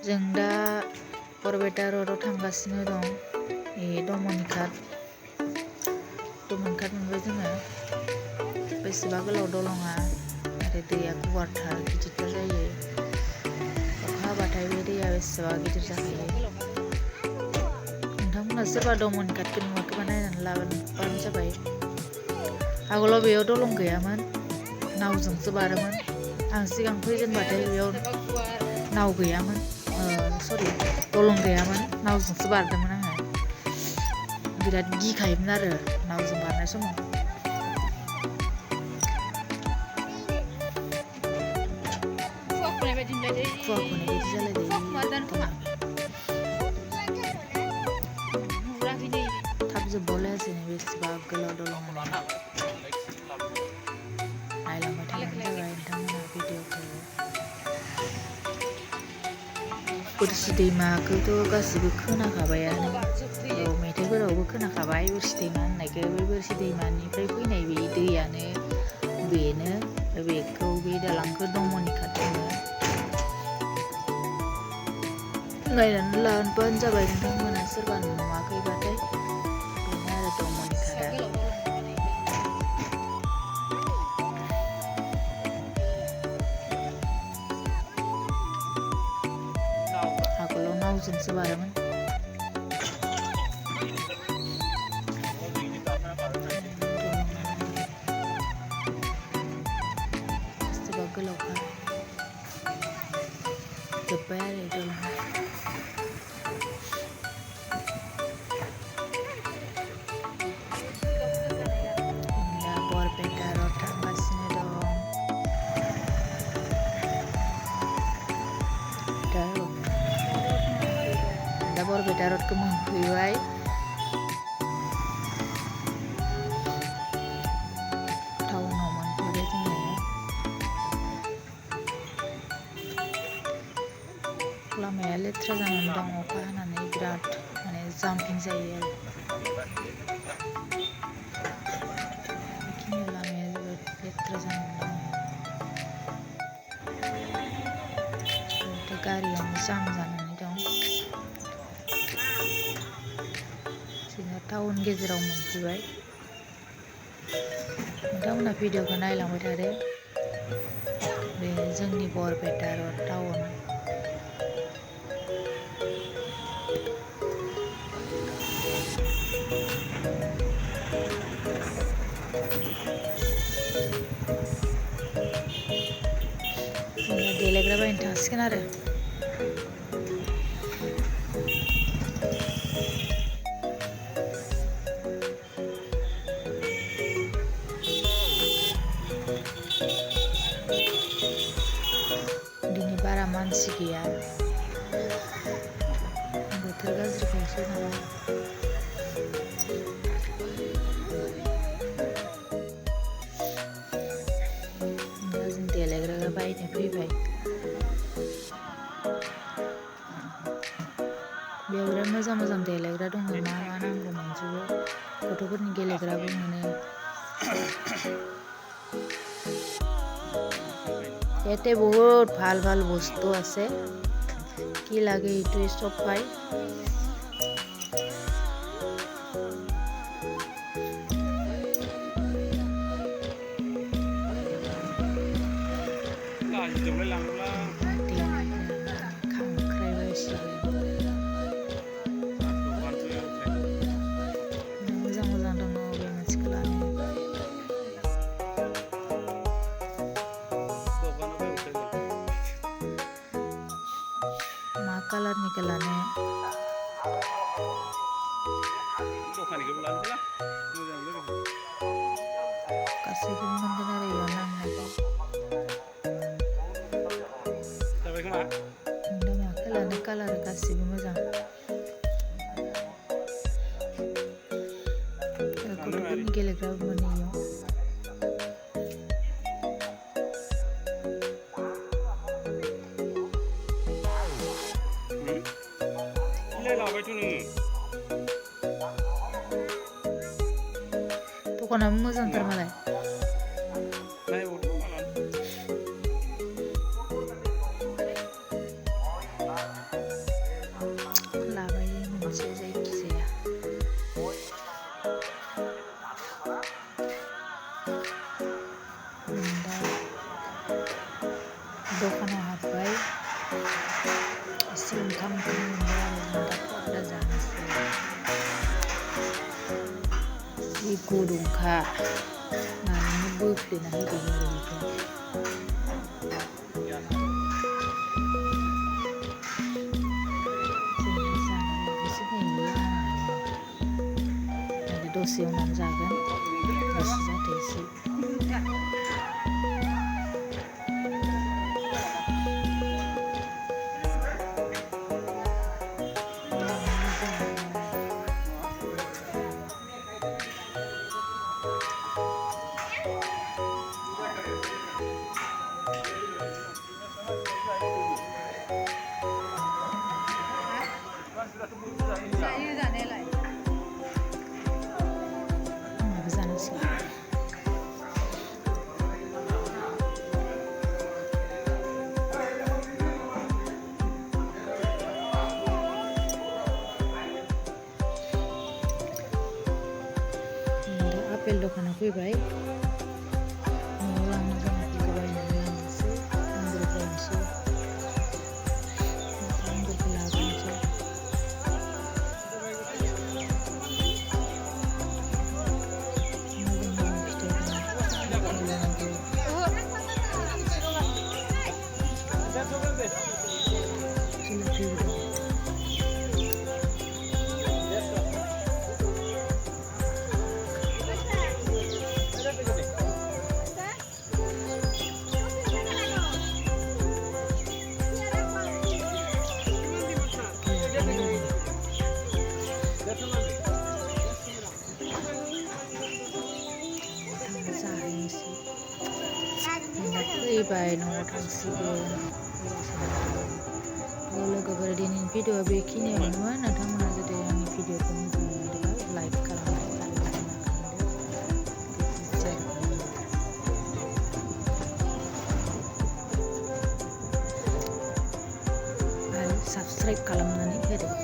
जों दा बरपेटा र'डआव थांगासिनो दं। दमन घाट मोनबाय जोङो। बेसेबा गोलाव दलङा आरो दैया गुवारथार गिदिरथार जायो। अखा हाबाथाय बे दैया बेसेबा गिदिर जाखायो। नोंथांमोना सोरबा दमन घाटखौ नुवाखैबा नायनानै लाबानो जाबाय। आगोलाव बेयाव दलं गैयामोन, नावजोंसो बारोमोन। आं सिगां फैजेनबाथाय बेयाव नाव गैयामोन, दलं गैयामोन, नावजोंसो बारदोंमोन आङो। बिराद गिखायोमोन आरो नावजों बारनाय समाव। खुवा खुनाय बायदि जालायलायो। थाब जोबबावलायासैनो बेसेबा गोलाव दलङानो। नायलांबाय थाबानो जाबाय नोंथांमोना भिडिअखौ। बोरसि दैमाखौथ' गासिबो खोनाखाबायानो। मेथाइफोरावबो खोनाखाबाय बोरसि दैमा होननायखौ। बे बोरसि दैमानिफ्राय फैनाय बे दैयानो बे दालांखौ दमन घाट बुङो। नायनानै लाबानो जाबाय नोंथांमोना सोरबा नुवाखैबाथाय। बेनो आरो दमन घाटआ। आगोलाव नावजोंसो बारोमोन। बेसेबा गोलावखा। जोब्बाय आरो दलङा। दा बरपेटा र'ड थांगासिनो दं। दा बरपेटा र'डखौ मोनफैबाय। टाउनाव मोनफैबाय जोङो। लामाया लेथ्रा जानानै दं, अखा हानानै बिराद जाम्पिं जायो आरो। बेखिनि लामाया जोबोद लेथ्रा जानानै दङ। गारियानो जाम जानानै दं। जोङो टाउन गेजेराव मोनफैबाय। नोंथांमोना भिडिअखौ नायलांबाय थादो। बे जोंनि बरपेटा र'ड टाउन। देलायग्रा बायनो थांसिगोन आरो। दिनै बारा मानसि गैया। बोथोर गाज्रिखायसो नामा। दा जों देलायग्रा बायनो फैबाय। बेयाव बिराद मोजां देलायग्रा दङ। मा नांगौ मोनजोबो। गथ'फोरनि गेलेग्राबो मोनो। ইয়াতে বহুত ভাল বস্তু আছে। কি লাগে এইটোৱে চব পায়। खांख्राइ बायसिगोन। मोजां दङ बे मोनसेखौ लानो। मा कालारनिखौ लानो? गासैखौबो मोनगोन आरो बेयाव नांनायखौ। नोंनो माखौ लानो? कालार गासिबो मोजां। गथ'फोरनि गेलेग्राबो मोनो इयाव। दखानाबो मोजांथार मालाय। लाबाय मोनसे जायखिजाया दा दखानाव हाबबाय एसे ओंखाम मोनबाय आरो दा फर्दा जानोसै जि गुदुंखा नानैनो बोफ्लेना होदों आरो बेखौ दसे उनाव जागोन गुसु जाथोंसै आपेल दखानाव फैबाय न'आव लांनो गोनां आपेलखौ बायनानै लांनोसै आंगुर बायनोसै आंगुरखौ लाबोनोसै फैबाय न'आव थांसिगोन लोगोफोर दिनैनि भिडिअआ बेखिनियावनोमोन नोंथांमोना जुदि आंनि भिडिअखौ मोजां मोनोब्ला लाइक खालामदो आरो साबस्क्राइब खालामनानै होदो